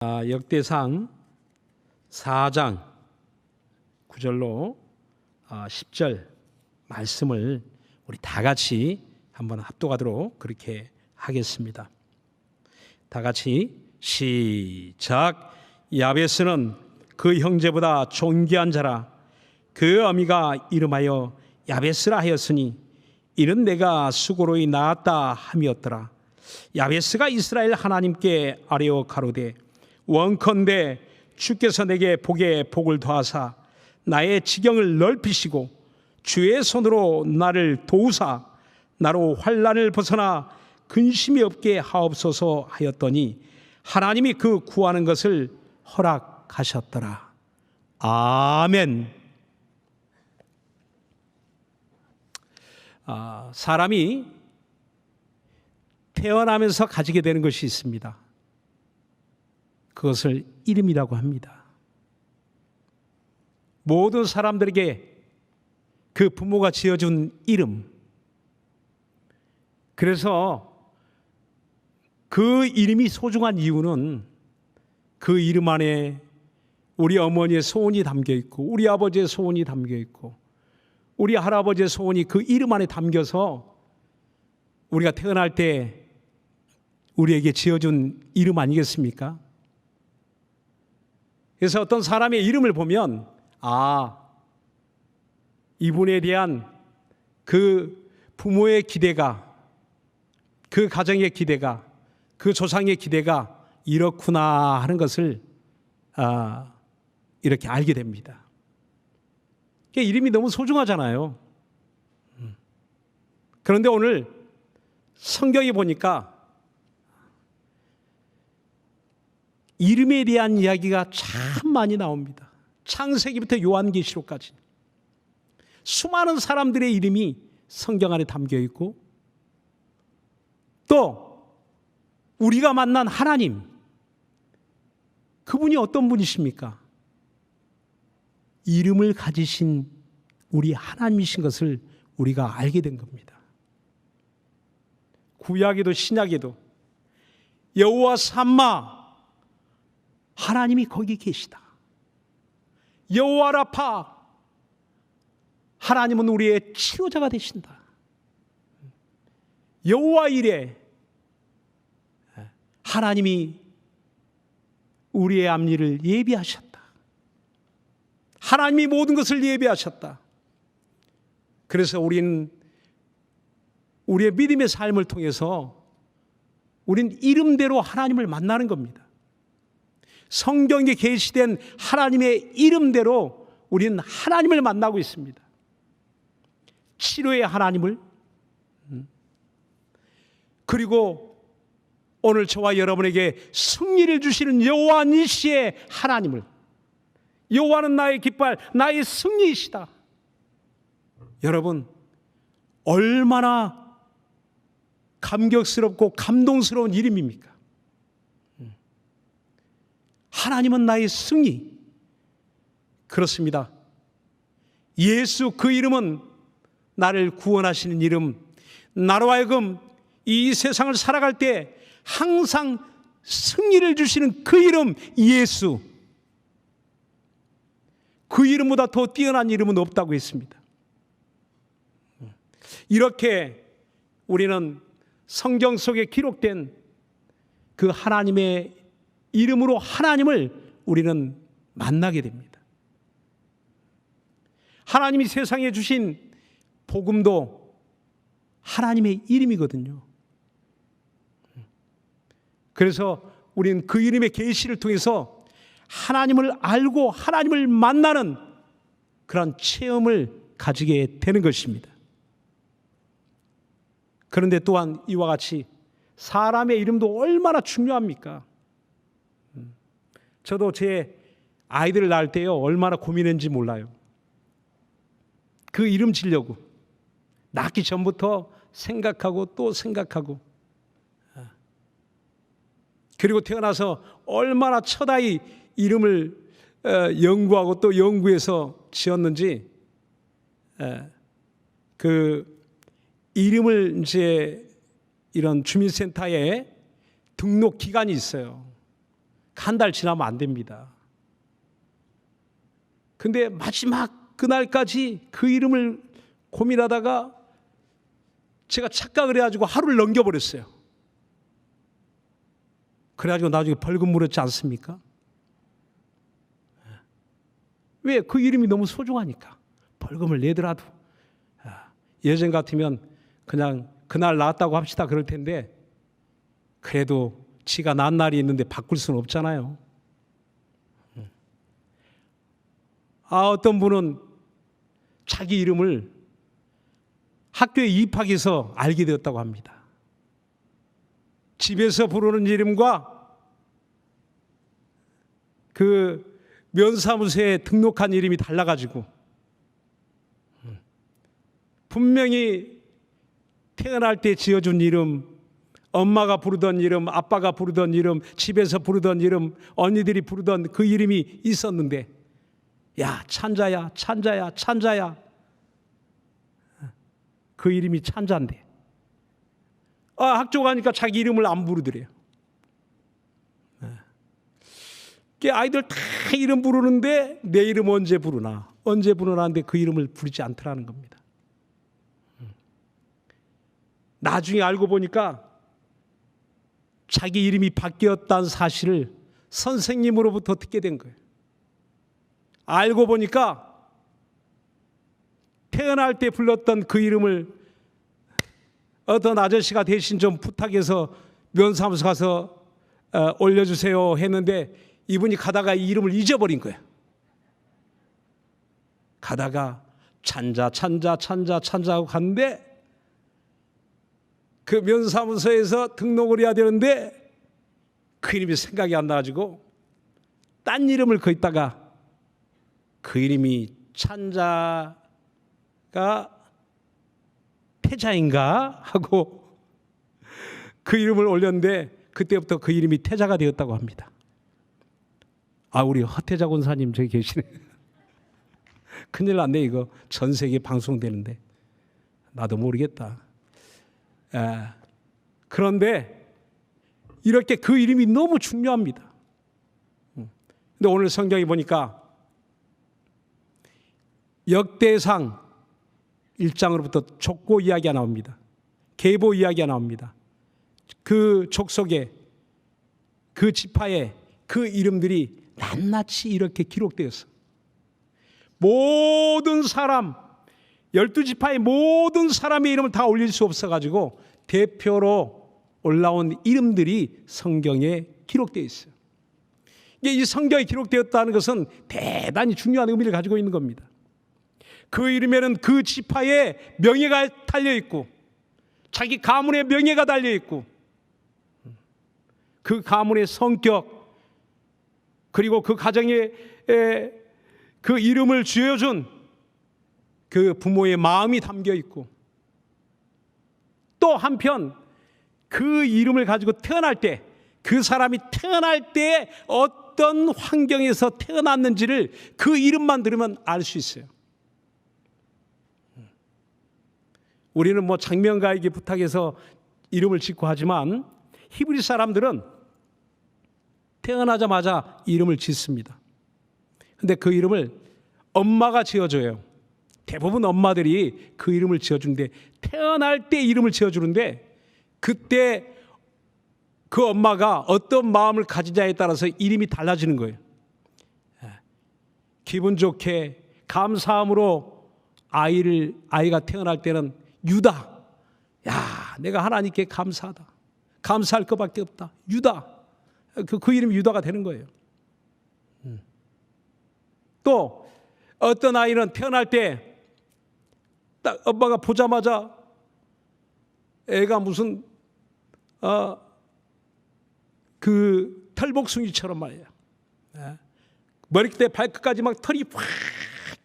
역대상 4장 9절로 10절 말씀을 우리 다 같이 한번 합독하도록 그렇게 하겠습니다. 다 같이 시작. 야베스는 그 형제보다 존귀한 자라. 그 어미가 이름하여 야베스라 하였으니 이는 내가 수고로이 낳았다 함이었더라. 야베스가 이스라엘 하나님께 아뢰어 가로되 원컨대 주께서 내게 복에 복을 더하사 나의 지경을 넓히시고 주의 손으로 나를 도우사 나로 환난을 벗어나 근심이 없게 하옵소서 하였더니 하나님이 그 구하는 것을 허락하셨더라. 아멘. 사람이 태어나면서 가지게 되는 것이 있습니다. 그것을 이름이라고 합니다. 모든 사람들에게 그 부모가 지어준 이름, 그래서 그 이름이 소중한 이유는 그 이름 안에 우리 어머니의 소원이 담겨 있고 우리 아버지의 소원이 담겨 있고 우리 할아버지의 소원이 그 이름 안에 담겨서 우리가 태어날 때 우리에게 지어준 이름 아니겠습니까? 그래서 어떤 사람의 이름을 보면 이분에 대한 그 부모의 기대가, 그 가정의 기대가, 그 조상의 기대가 이렇구나 하는 것을 이렇게 알게 됩니다. 이름이 너무 소중하잖아요. 그런데 오늘 성경에 보니까 이름에 대한 이야기가 참 많이 나옵니다. 창세기부터 요한계시록까지 수많은 사람들의 이름이 성경 안에 담겨 있고 또 우리가 만난 하나님, 그분이 어떤 분이십니까? 이름을 가지신 우리 하나님이신 것을 우리가 알게 된 겁니다. 구약에도 신약에도 여호와 삼마, 하나님이 거기 계시다. 여호와 라파, 하나님은 우리의 치료자가 되신다. 여호와 이레, 하나님이 우리의 앞일을 예비하셨다. 하나님이 모든 것을 예비하셨다. 그래서 우리는 우리의 믿음의 삶을 통해서 우리는 이름대로 하나님을 만나는 겁니다. 성경에 계시된 하나님의 이름대로 우리는 하나님을 만나고 있습니다. 치료의 하나님을, 그리고 오늘 저와 여러분에게 승리를 주시는 여호와 니시의 하나님을, 여호와는 나의 깃발, 나의 승리이시다. 여러분, 얼마나 감격스럽고 감동스러운 이름입니까? 하나님은 나의 승리. 그렇습니다. 예수, 그 이름은 나를 구원하시는 이름, 나로 하여금 이 세상을 살아갈 때 항상 승리를 주시는 그 이름, 예수. 그 이름보다 더 뛰어난 이름은 없다고 했습니다. 이렇게 우리는 성경 속에 기록된 그 하나님의 이름으로 하나님을 우리는 만나게 됩니다. 하나님이 세상에 주신 복음도 하나님의 이름이거든요. 그래서 우리는 그 이름의 계시를 통해서 하나님을 알고 하나님을 만나는 그런 체험을 가지게 되는 것입니다. 그런데 또한 이와 같이 사람의 이름도 얼마나 중요합니까? 저도 제 아이들을 낳을 때요, 얼마나 고민했는지 몰라요. 그 이름 지려고 낳기 전부터 생각하고 또 생각하고, 그리고 태어나서 얼마나 첫 아이 이름을 연구하고 또 연구해서 지었는지, 그 이름을 이제 이런 주민센터에 등록 기간이 있어요. 한 달 지나면 안 됩니다. 근데 마지막 그날까지 그 이름을 고민하다가 제가 착각을 해가지고 하루를 넘겨버렸어요. 그래가지고 나중에 벌금 물었지 않습니까? 왜? 그 이름이 너무 소중하니까. 벌금을 내더라도 예전 같으면 그냥 그날 나왔다고 합시다 그럴 텐데, 그래도 지가 난 날이 있는데 바꿀 수는 없잖아요. 어떤 분은 자기 이름을 학교에 입학해서 알게 되었다고 합니다. 집에서 부르는 이름과 그 면사무소에 등록한 이름이 달라가지고 분명히 태어날 때 지어준 이름, 엄마가 부르던 이름, 아빠가 부르던 이름, 집에서 부르던 이름, 언니들이 부르던 그 이름이 있었는데, 야, 찬자야, 찬자야, 찬자야. 그 이름이 찬자인데, 학교 가니까 자기 이름을 안 부르더래요. 아이들 다 이름 부르는데 내 이름 언제 부르나 하는데 그 이름을 부르지 않더라는 겁니다. 나중에 알고 보니까 자기 이름이 바뀌었다는 사실을 선생님으로부터 듣게 된 거예요. 알고 보니까 태어날 때 불렀던 그 이름을 어떤 아저씨가 대신 좀 부탁해서 면사무소 가서 올려주세요 했는데, 이분이 가다가 이 이름을 잊어버린 거예요. 가다가 찬자 하고 갔는데, 그 면사무소에서 등록을 해야 되는데 그 이름이 생각이 안 나가지고 딴 이름을 거기다가, 그 이름이 찬자가 태자인가 하고 그 이름을 올렸는데, 그때부터 그 이름이 태자가 되었다고 합니다. 우리 허태자 권사님 저기 계시네. 큰일 났네. 이거 전 세계 방송되는데 나도 모르겠다. 그런데 이렇게 그 이름이 너무 중요합니다. 근데 오늘 성경에 보니까 역대상 1장으로부터 족보 이야기가 나옵니다. 계보 이야기가 나옵니다. 그 족속에, 그 지파에 그 이름들이 낱낱이 이렇게 기록되었어. 모든 사람, 12지파의 모든 사람의 이름을 다 올릴 수 없어가지고 대표로 올라온 이름들이 성경에 기록되어 있어요. 이 성경에 기록되었다는 것은 대단히 중요한 의미를 가지고 있는 겁니다. 그 이름에는 그 지파의 명예가 달려있고, 자기 가문의 명예가 달려있고, 그 가문의 성격, 그리고 그 가정에 그 이름을 지어준 그 부모의 마음이 담겨있고, 또 한편 그 이름을 가지고 태어날 때, 그 사람이 태어날 때 어떤 환경에서 태어났는지를 그 이름만 들으면 알 수 있어요. 우리는 뭐 장명가에게 부탁해서 이름을 짓고 하지만 히브리 사람들은 태어나자마자 이름을 짓습니다. 근데 그 이름을 엄마가 지어줘요. 대부분 엄마들이 그 이름을 지어주는데, 태어날 때 이름을 지어주는데, 그때 그 엄마가 어떤 마음을 가지냐에 따라서 이름이 달라지는 거예요. 기분 좋게 감사함으로 아이가 태어날 때는 유다. 야, 내가 하나님께 감사하다. 감사할 것밖에 없다. 유다. 그 이름이 유다가 되는 거예요. 또 어떤 아이는 태어날 때 딱 엄마가 보자마자 애가 무슨 그 털복숭이처럼 말이에요. 머리끝에 발끝까지 막 털이 확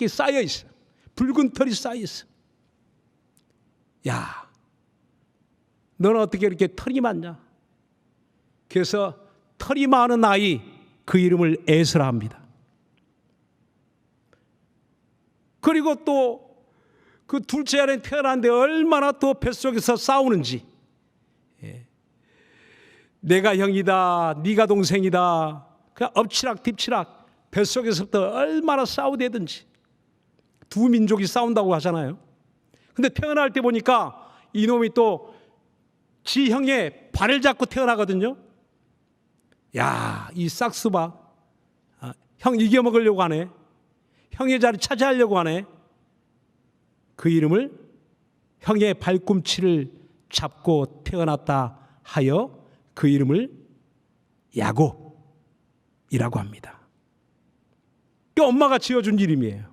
쌓여 있어. 붉은 털이 쌓여 있어. 야, 너는 어떻게 이렇게 털이 많냐? 그래서 털이 많은 아이, 그 이름을 에스라 합니다. 그리고 또 그 둘째 아이는 태어났는데 얼마나 또 뱃속에서 싸우는지. 내가 형이다, 네가 동생이다, 그냥 엎치락 뒤치락 뱃속에서부터 얼마나 싸우대든지 두 민족이 싸운다고 하잖아요. 근데 태어날 때 보니까 이놈이 또 지 형의 발을 잡고 태어나거든요. 야, 이 싹수바, 형 이겨먹으려고 하네. 형의 자리 차지하려고 하네. 그 이름을 형의 발꿈치를 잡고 태어났다 하여 그 이름을 야곱이라고 합니다. 그 엄마가 지어준 이름이에요.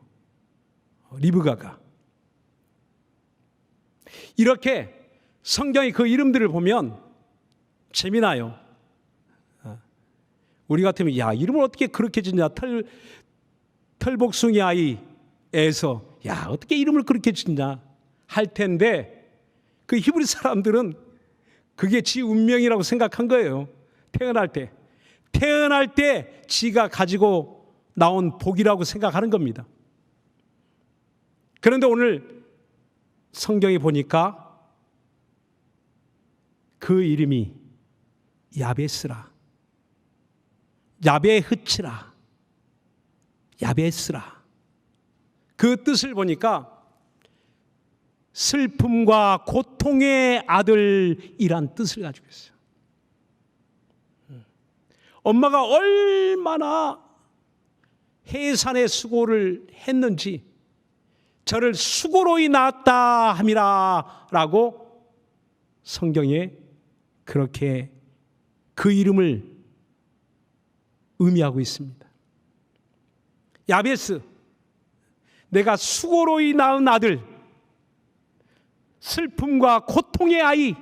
리브가가. 이렇게 성경의 그 이름들을 보면 재미나요. 우리 같으면 야, 이름을 어떻게 그렇게 짓냐. 털복숭이 아이에서 야, 어떻게 이름을 그렇게 짓냐 할 텐데 그 히브리 사람들은 그게 지 운명이라고 생각한 거예요. 태어날 때 지가 가지고 나온 복이라고 생각하는 겁니다. 그런데 오늘 성경에 보니까 그 이름이 야베스라, 야베흐치라, 야베스라. 그 뜻을 보니까 슬픔과 고통의 아들이란 뜻을 가지고 있어요. 엄마가 얼마나 해산의 수고를 했는지 저를 수고로이 낳았다 함이라 라고 성경에 그렇게 그 이름을 의미하고 있습니다. 야베스, 내가 수고로이 낳은 아들, 슬픔과 고통의 아이,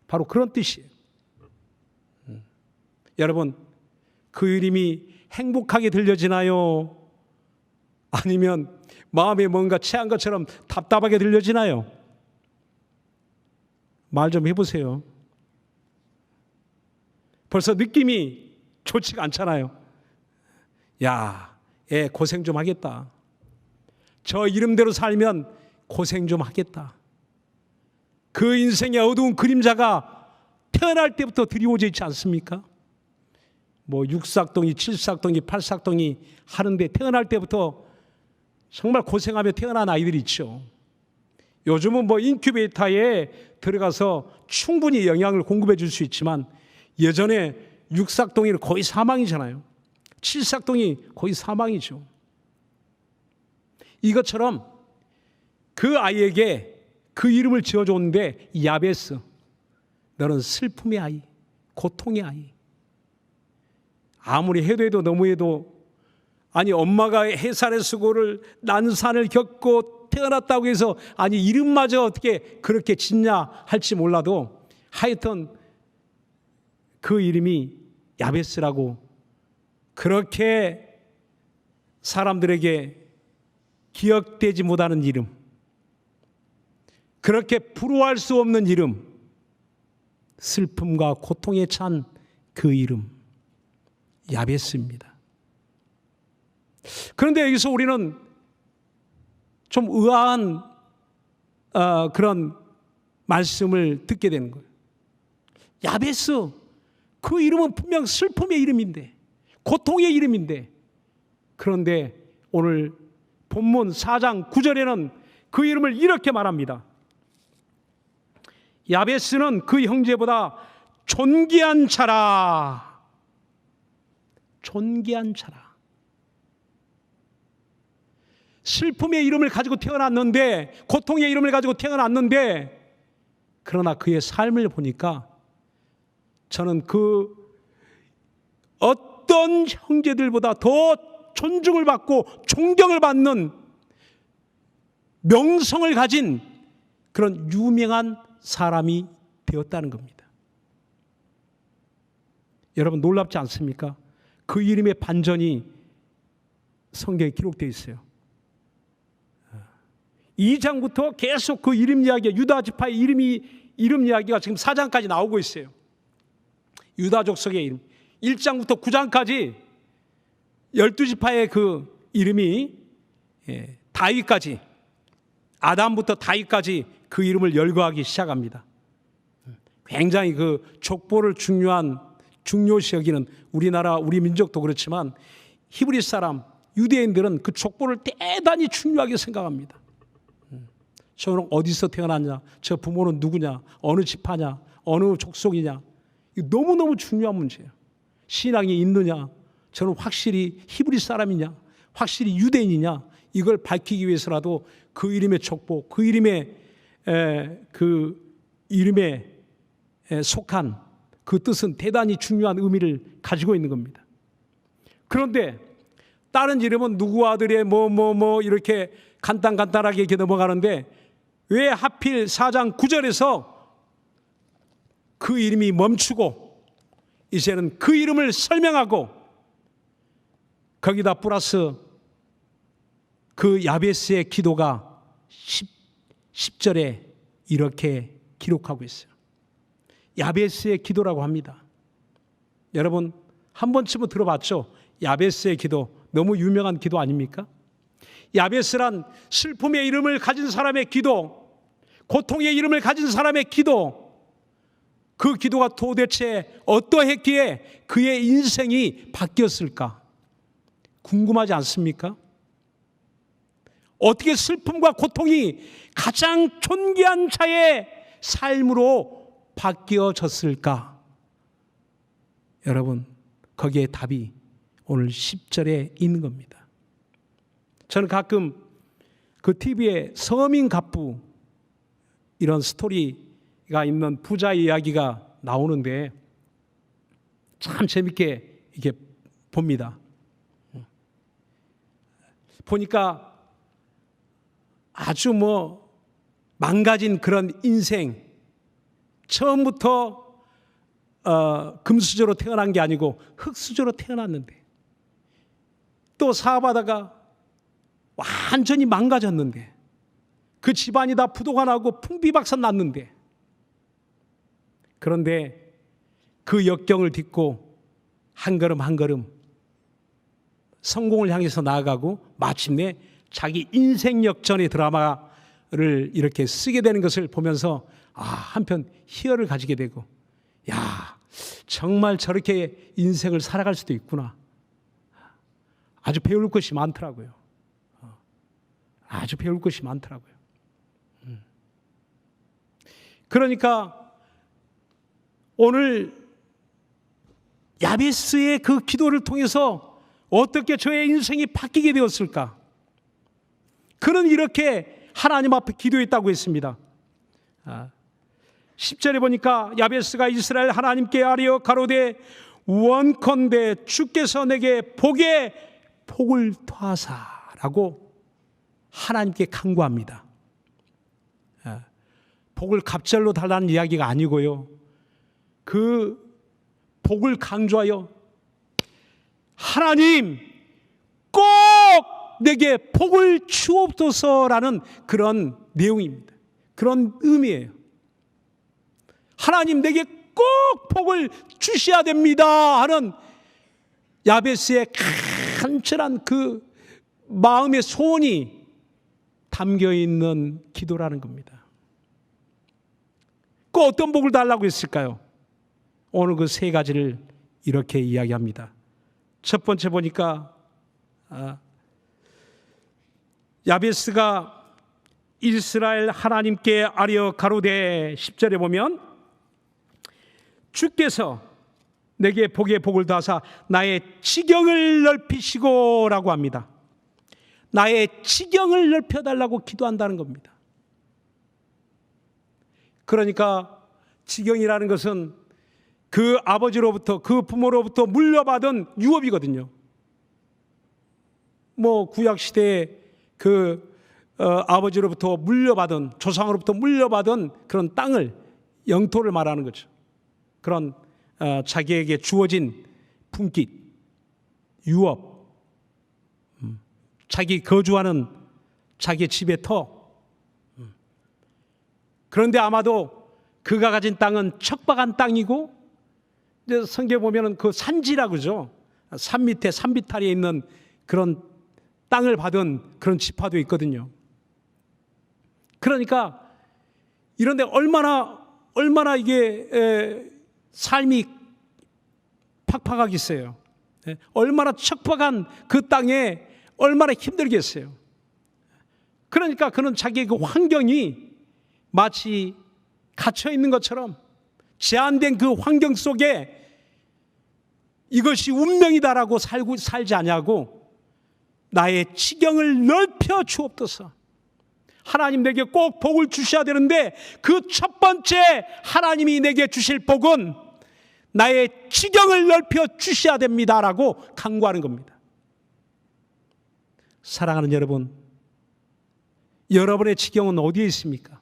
바로 그런 뜻이에요. 여러분, 그 이름이 행복하게 들려지나요? 아니면 마음에 뭔가 체한 것처럼 답답하게 들려지나요? 말 좀 해보세요. 벌써 느낌이 좋지가 않잖아요. 야, 애 고생 좀 하겠다. 저 이름대로 살면 고생 좀 하겠다. 그 인생의 어두운 그림자가 태어날 때부터 드리워져 있지 않습니까? 뭐 6삭동이, 7삭동이, 8삭동이 하는데 태어날 때부터 정말 고생하며 태어난 아이들이 있죠. 요즘은 뭐 인큐베이터에 들어가서 충분히 영양을 공급해 줄 수 있지만 예전에 6삭동이는 거의 사망이잖아요. 7삭동이 거의 사망이죠. 이것처럼 그 아이에게 그 이름을 지어줬는데 야베스, 너는 슬픔의 아이, 고통의 아이. 아무리 해도 너무해도 아니 엄마가 해산의 수고를 난산을 겪고 태어났다고 해서 아니 이름마저 어떻게 그렇게 짓냐 할지 몰라도 하여튼 그 이름이 야베스라고 그렇게 사람들에게 기억되지 못하는 이름, 그렇게 부러워할 수 없는 이름, 슬픔과 고통에 찬 그 이름 야베스입니다. 그런데 여기서 우리는 좀 의아한 그런 말씀을 듣게 되는 거예요. 야베스, 그 이름은 분명 슬픔의 이름인데, 고통의 이름인데, 그런데 오늘 본문 4장 9절에는 그 이름을 이렇게 말합니다. 야베스는 그 형제보다 존귀한 자라. 존귀한 자라. 슬픔의 이름을 가지고 태어났는데, 고통의 이름을 가지고 태어났는데, 그러나 그의 삶을 보니까 저는 그 어떤 형제들보다 더 존중을 받고 존경을 받는 명성을 가진 그런 유명한 사람이 되었다는 겁니다. 여러분 놀랍지 않습니까? 그 이름의 반전이 성경에 기록되어 있어요. 2장부터 계속 그 이름 이야기가, 유다 지파의 이름 이야기가 지금 4장까지 나오고 있어요. 유다 족속의 이름. 1장부터 9장까지 12지파의 그 이름이 다윗까지, 아담부터 다윗까지 그 이름을 열거하기 시작합니다. 굉장히 그 족보를 중요한 중요시 여기는 우리나라 우리 민족도 그렇지만 히브리 사람 유대인들은 그 족보를 대단히 중요하게 생각합니다. 저는 어디서 태어났냐, 저 부모는 누구냐, 어느 지파냐, 어느 족속이냐, 이거 너무너무 중요한 문제예요. 신앙이 있느냐, 저는 확실히 히브리 사람이냐, 확실히 유대인이냐, 이걸 밝히기 위해서라도 그 이름의 족보, 그 이름에 속한 그 뜻은 대단히 중요한 의미를 가지고 있는 겁니다. 그런데 다른 이름은 누구 아들의 이렇게 간단하게 이렇게 넘어가는데 왜 하필 4장 9절에서 그 이름이 멈추고 이제는 그 이름을 설명하고 거기다 플러스 그 야베스의 기도가 10절에 이렇게 기록하고 있어요. 야베스의 기도라고 합니다. 여러분 한 번쯤은 들어봤죠? 야베스의 기도, 너무 유명한 기도 아닙니까? 야베스란 슬픔의 이름을 가진 사람의 기도, 고통의 이름을 가진 사람의 기도, 그 기도가 도대체 어떠했기에 그의 인생이 바뀌었을까? 궁금하지 않습니까? 어떻게 슬픔과 고통이 가장 존귀한 자의 삶으로 바뀌어졌을까? 여러분, 거기에 답이 오늘 10절에 있는 겁니다. 저는 가끔 그 TV에 서민 갑부 이런 스토리가 있는 부자 이야기가 나오는데 참 재밌게 이게 봅니다. 보니까 아주 망가진 그런 인생, 처음부터 금수저로 태어난 게 아니고 흙수저로 태어났는데 또 사업하다가 완전히 망가졌는데 그 집안이 다 부도가 나고 풍비박산 났는데 그런데 그 역경을 딛고 한 걸음 한 걸음 성공을 향해서 나아가고 마침내 자기 인생 역전의 드라마를 이렇게 쓰게 되는 것을 보면서 한편 희열을 가지게 되고 정말 저렇게 인생을 살아갈 수도 있구나. 아주 배울 것이 많더라고요. 아주 배울 것이 많더라고요. 그러니까 오늘 야베스의 그 기도를 통해서 어떻게 저의 인생이 바뀌게 되었을까? 그는 이렇게 하나님 앞에 기도했다고 했습니다. 10절에 보니까 야베스가 이스라엘 하나님께 아뢰어 가로되 원컨대 주께서 내게 복을 더하사라고 하나님께 간구합니다. 복을 갑절로 달라는 이야기가 아니고요. 그 복을 강조하여 하나님 꼭 내게 복을 주옵소서라는 그런 내용입니다. 그런 의미예요. 하나님 내게 꼭 복을 주셔야 됩니다 하는 야베스의 간절한 그 마음의 소원이 담겨있는 기도라는 겁니다. 그 어떤 복을 달라고 했을까요? 오늘 그 세 가지를 이렇게 이야기합니다. 첫 번째 보니까 야베스가 이스라엘 하나님께 아뢰어 가로되 10절에 보면 주께서 내게 복을 더하사 나의 지경을 넓히시고 라고 합니다. 나의 지경을 넓혀달라고 기도한다는 겁니다. 그러니까 지경이라는 것은 그 아버지로부터 그 부모로부터 물려받은 유업이거든요. 구약시대에 그 아버지로부터 물려받은 조상으로부터 물려받은 그런 땅을 영토를 말하는 거죠. 그런 자기에게 주어진 품깃, 유업, 자기 거주하는 자기 집의 터. 그런데 아마도 그가 가진 땅은 척박한 땅이고 이제 성경에 보면은 그 산지라 그러죠. 산 밑에 산비탈에 있는 그런 땅을 받은 그런 지파도 있거든요. 그러니까 이런데 얼마나 이게 삶이 팍팍하겠어요. 얼마나 척박한 그 땅에 얼마나 힘들겠어요. 그러니까 그는 자기의 그 환경이 마치 갇혀 있는 것처럼 제한된 그 환경 속에 이것이 운명이다라고 살지 않냐고 나의 지경을 넓혀 주옵소서. 하나님 내게 꼭 복을 주셔야 되는데 그 첫 번째 하나님이 내게 주실 복은 나의 지경을 넓혀 주셔야 됩니다라고 간구하는 겁니다. 사랑하는 여러분, 여러분의 지경은 어디에 있습니까?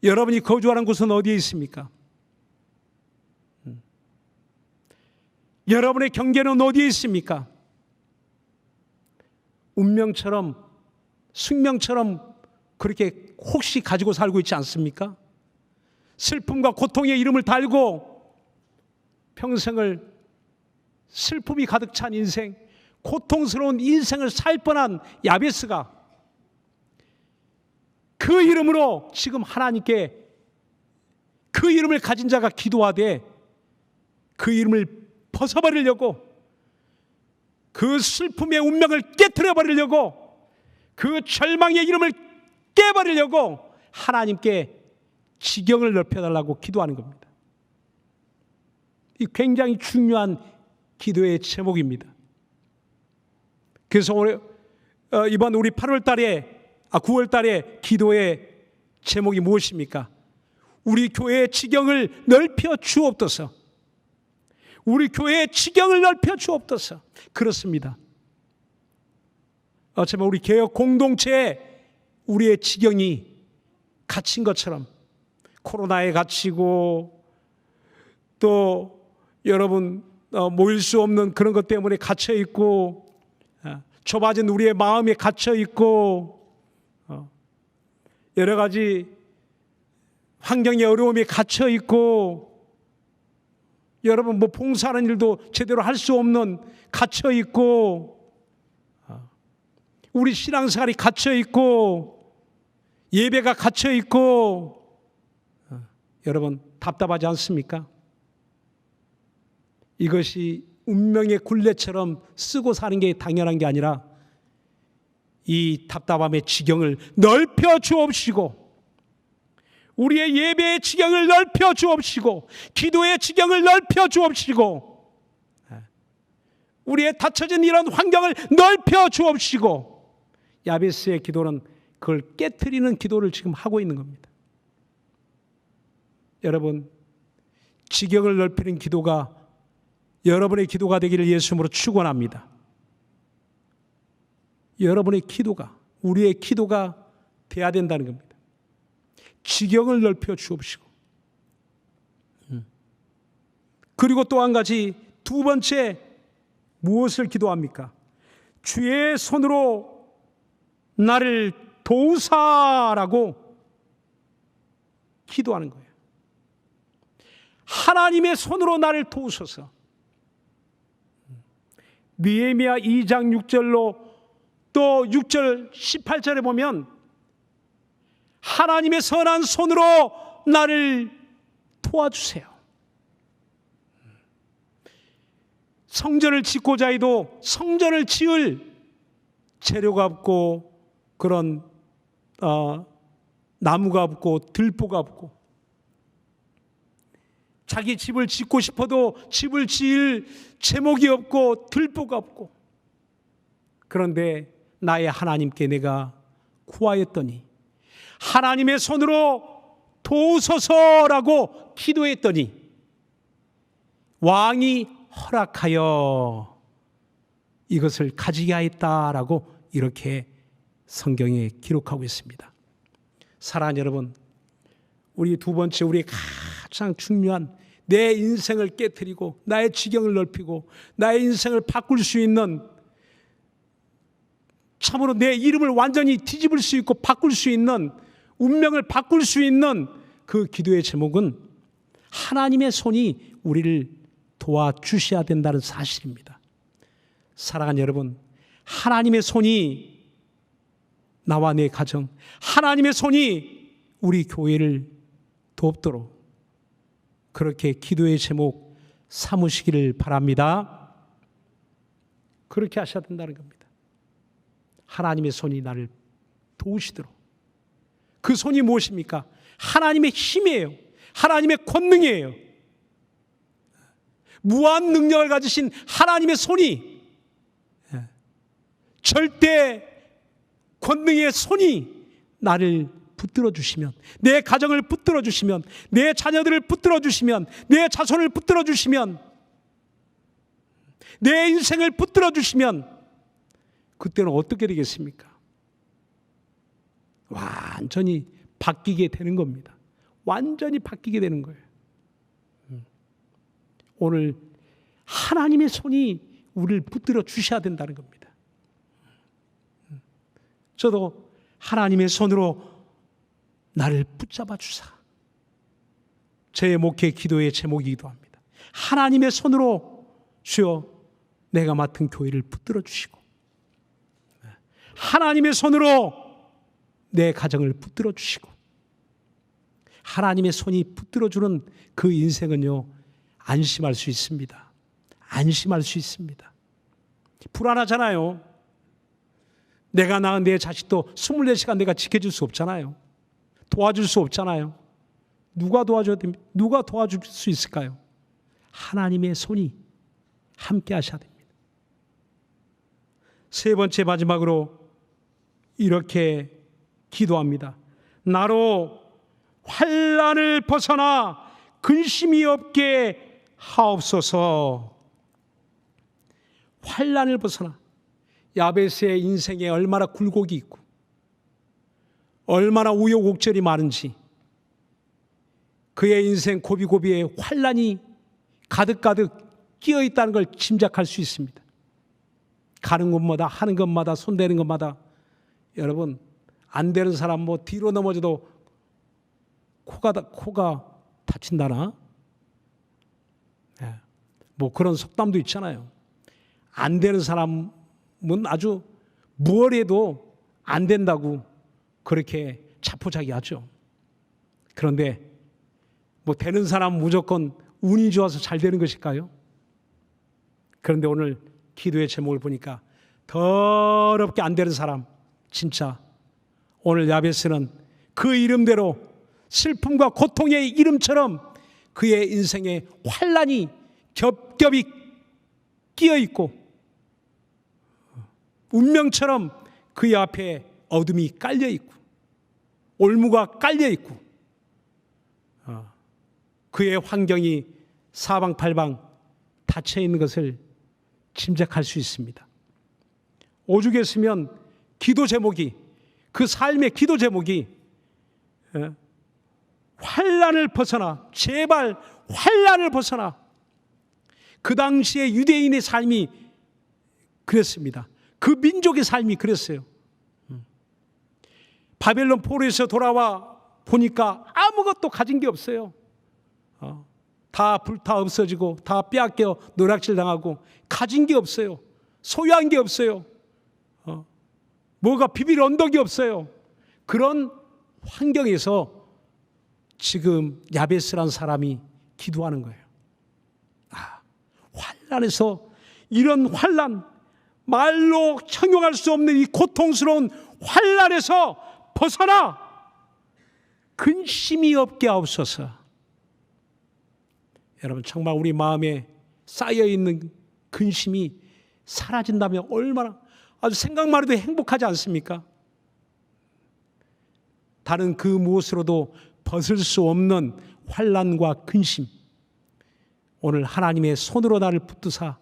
여러분이 거주하는 곳은 어디에 있습니까? 여러분의 경계는 어디에 있습니까? 운명처럼 숙명처럼 그렇게 혹시 가지고 살고 있지 않습니까? 슬픔과 고통의 이름을 달고 평생을 슬픔이 가득 찬 인생, 고통스러운 인생을 살 뻔한 야베스가 그 이름으로 지금 하나님께 그 이름을 가진 자가 기도하되 그 이름을 벗어버리려고, 그 슬픔의 운명을 깨트려 버리려고, 그 절망의 이름을 깨버리려고 하나님께 지경을 넓혀달라고 기도하는 겁니다. 이 굉장히 중요한 기도의 제목입니다. 그래서 이번 우리 9월 달에 기도의 제목이 무엇입니까? 우리 교회의 지경을 넓혀 주옵소서. 우리 교회의 지경을 넓혀 주옵소서. 그렇습니다. 어쩌면 우리 개혁 공동체에 우리의 지경이 갇힌 것처럼 코로나에 갇히고 또 여러분 모일 수 없는 그런 것 때문에 갇혀 있고 좁아진 우리의 마음에 갇혀 있고 여러 가지 환경의 어려움에 갇혀 있고 여러분 봉사하는 일도 제대로 할 수 없는 갇혀 있고 우리 신앙생활이 갇혀 있고 예배가 갇혀 있고 여러분 답답하지 않습니까? 이것이 운명의 굴레처럼 쓰고 사는 게 당연한 게 아니라 이 답답함의 지경을 넓혀 주옵시고 우리의 예배의 지경을 넓혀 주옵시고 기도의 지경을 넓혀 주옵시고 우리의 닫혀진 이런 환경을 넓혀 주옵시고 야베스의 기도는 그걸 깨트리는 기도를 지금 하고 있는 겁니다. 여러분, 지경을 넓히는 기도가 여러분의 기도가 되기를 예수님으로 축원합니다. 여러분의 기도가, 우리의 기도가 돼야 된다는 겁니다. 지경을 넓혀 주옵시고 그리고 또 한 가지, 두 번째 무엇을 기도합니까? 주의 손으로 나를 도우사라고 기도하는 거예요. 하나님의 손으로 나를 도우소서. 느헤미야 2장 6절로 또 6절 18절에 보면 하나님의 선한 손으로 나를 도와주세요. 성전을 짓고자 해도 성전을 지을 재료가 없고 그런 나무가 없고 들보가 없고 자기 집을 짓고 싶어도 집을 지을 제목이 없고 들보가 없고 그런데 나의 하나님께 내가 구하였더니 하나님의 손으로 도우소서라고 기도했더니 왕이 허락하여 이것을 가지게 하였다라고 이렇게 성경에 기록하고 있습니다. 사랑하는 여러분, 우리 두 번째 우리의 가장 중요한 내 인생을 깨트리고 나의 지경을 넓히고 나의 인생을 바꿀 수 있는 참으로 내 이름을 완전히 뒤집을 수 있고 바꿀 수 있는 운명을 바꿀 수 있는 그 기도의 제목은 하나님의 손이 우리를 도와주셔야 된다는 사실입니다. 사랑하는 여러분, 하나님의 손이 나와 내 가정, 하나님의 손이 우리 교회를 돕도록 그렇게 기도의 제목 삼으시기를 바랍니다. 그렇게 하셔야 된다는 겁니다. 하나님의 손이 나를 도우시도록. 그 손이 무엇입니까? 하나님의 힘이에요. 하나님의 권능이에요. 무한 능력을 가지신 하나님의 손이, 절대 권능의 손이 나를 붙들어 주시면, 내 가정을 붙들어 주시면, 내 자녀들을 붙들어 주시면, 내 자손을 붙들어 주시면, 내 인생을 붙들어 주시면 그때는 어떻게 되겠습니까? 완전히 바뀌게 되는 겁니다. 완전히 바뀌게 되는 거예요. 오늘 하나님의 손이 우리를 붙들어 주셔야 된다는 겁니다. 저도 하나님의 손으로 나를 붙잡아 주사. 제 목회 기도의 제목이기도 합니다. 하나님의 손으로 주여 내가 맡은 교회를 붙들어 주시고, 하나님의 손으로 내 가정을 붙들어 주시고, 하나님의 손이 붙들어 주는 그 인생은요, 안심할 수 있습니다. 안심할 수 있습니다. 불안하잖아요. 내가 낳은 내 자식도 24시간 내가 지켜줄 수 없잖아요. 도와줄 수 없잖아요. 누가 도와줄 수 있을까요? 하나님의 손이 함께 하셔야 됩니다. 세 번째, 마지막으로 이렇게 기도합니다. 나로 환난을 벗어나 근심이 없게 하옵소서. 환난을 벗어나. 야베스의 인생에 얼마나 굴곡이 있고 얼마나 우여곡절이 많은지, 그의 인생 고비고비에 환난이 가득가득 끼어 있다는 걸 짐작할 수 있습니다. 가는 곳마다, 하는 것마다, 손대는 것마다, 여러분, 안 되는 사람 뭐 뒤로 넘어져도 코가 다친다나? 네. 뭐 그런 속담도 있잖아요. 안 되는 사람은 아주 뭘 해도 안 된다고 그렇게 자포자기하죠. 그런데 뭐 되는 사람은 무조건 운이 좋아서 잘 되는 것일까요? 그런데 오늘 기도의 제목을 보니까 더럽게 안 되는 사람, 진짜 오늘 야베스는 그 이름대로 슬픔과 고통의 이름처럼 그의 인생에 환난이 겹겹이 끼어 있고 운명처럼 그의 앞에 어둠이 깔려 있고 올무가 깔려 있고 그의 환경이 사방팔방 닫혀 있는 것을 짐작할 수 있습니다. 오죽했으면 기도 제목이, 그 삶의 기도 제목이 환난을 벗어나, 제발 환난을 벗어나. 그 당시에 유대인의 삶이 그랬습니다. 그 민족의 삶이 그랬어요. 바벨론 포로에서 돌아와 보니까 아무것도 가진 게 없어요. 다 불타 없어지고 다 빼앗겨 노략질 당하고 가진 게 없어요. 소유한 게 없어요. 뭐가 비빌 언덕이 없어요. 그런 환경에서 지금 야베스란 사람이 기도하는 거예요. 환난에서, 이런 환난, 말로 형용할 수 없는 이 고통스러운 환난에서 벗어나 근심이 없게 하옵소서. 여러분, 정말 우리 마음에 쌓여있는 근심이 사라진다면 얼마나, 아주 생각만 해도 행복하지 않습니까? 다른 그 무엇으로도 벗을 수 없는 환난과 근심, 오늘 하나님의 손으로 나를 붙드사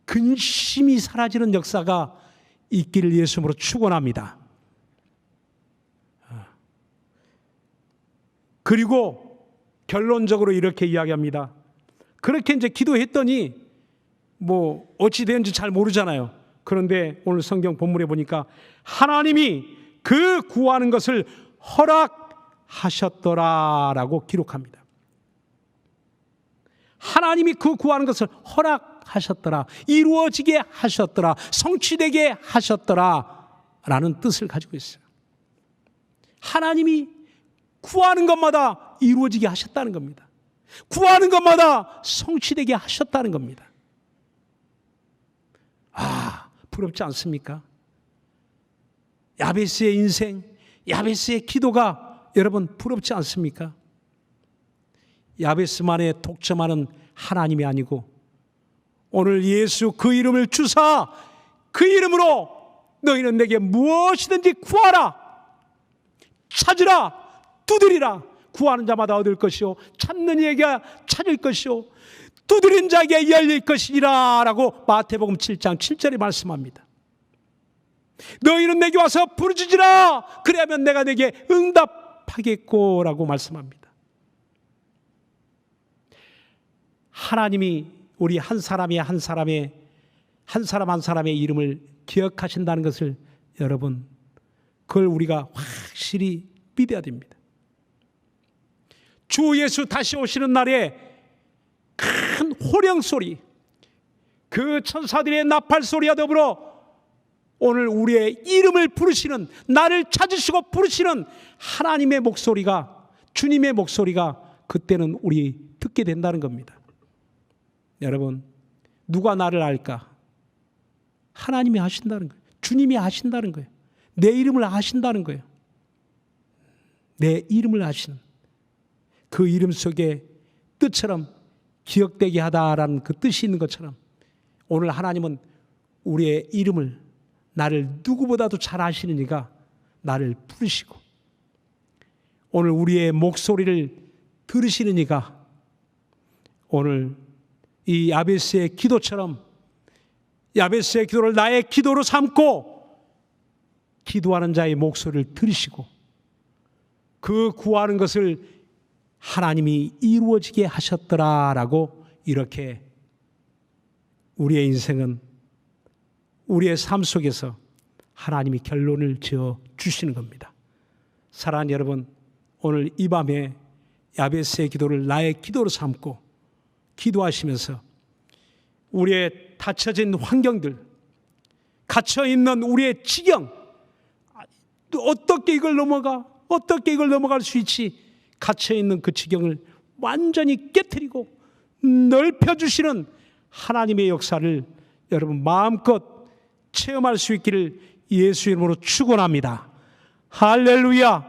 근심이 사라지는 역사가 있기를 예수님으로 축원합니다. 그리고 결론적으로 이렇게 이야기합니다. 그렇게 이제 기도했더니 뭐 어찌 되는지 잘 모르잖아요. 그런데 오늘 성경 본문에 보니까 하나님이 그 구하는 것을 허락하셨더라라고 기록합니다. 하나님이 그 구하는 것을 허락하셨더라, 이루어지게 하셨더라, 성취되게 하셨더라 라는 뜻을 가지고 있어요. 하나님이 구하는 것마다 이루어지게 하셨다는 겁니다. 구하는 것마다 성취되게 하셨다는 겁니다. 부럽지 않습니까? 야베스의 인생, 야베스의 기도가 여러분 부럽지 않습니까? 야베스만의 독점하는 하나님이 아니고 오늘 예수 그 이름을 주사 그 이름으로 너희는 내게 무엇이든지 구하라, 찾으라, 두드리라. 구하는 자마다 얻을 것이요 찾는 이에게 찾을 것이요 두드린 자에게 열릴 것이니라 라고 마태복음 7장 7절에 말씀합니다. 너희는 내게 와서 부르짖으라, 그래야면 내가 내게 응답하겠고 라고 말씀합니다. 하나님이 우리 한 사람 한 사람의 이름을 기억하신다는 것을 여러분, 그걸 우리가 확실히 믿어야 됩니다. 주 예수 다시 오시는 날에 큰 호령 소리, 그 천사들의 나팔 소리와 더불어 오늘 우리의 이름을 부르시는, 나를 찾으시고 부르시는 하나님의 목소리가, 주님의 목소리가 그때는 우리 듣게 된다는 겁니다. 여러분, 누가 나를 알까? 하나님이 아신다는 거예요. 주님이 아신다는 거예요. 내 이름을 아신다는 거예요. 내 이름을 아시는, 그 이름 속에 뜻처럼 기억되게 하다라는 그 뜻이 있는 것처럼 오늘 하나님은 우리의 이름을, 나를 누구보다도 잘 아시는 이가 나를 부르시고 오늘 우리의 목소리를 들으시는 이가 오늘 이 야베스의 기도처럼 야베스의 기도를 나의 기도로 삼고 기도하는 자의 목소리를 들으시고 그 구하는 것을 하나님이 이루어지게 하셨더라라고, 이렇게 우리의 인생은, 우리의 삶 속에서 하나님이 결론을 지어 주시는 겁니다. 사랑하는 여러분, 오늘 이 밤에 야베스의 기도를 나의 기도로 삼고 기도하시면서 우리의 닫혀진 환경들, 갇혀있는 우리의 지경, 어떻게 이걸 넘어갈 수 있지? 갇혀있는 그 지경을 완전히 깨트리고 넓혀주시는 하나님의 역사를 여러분 마음껏 체험할 수 있기를 예수 이름으로 축원합니다. 할렐루야.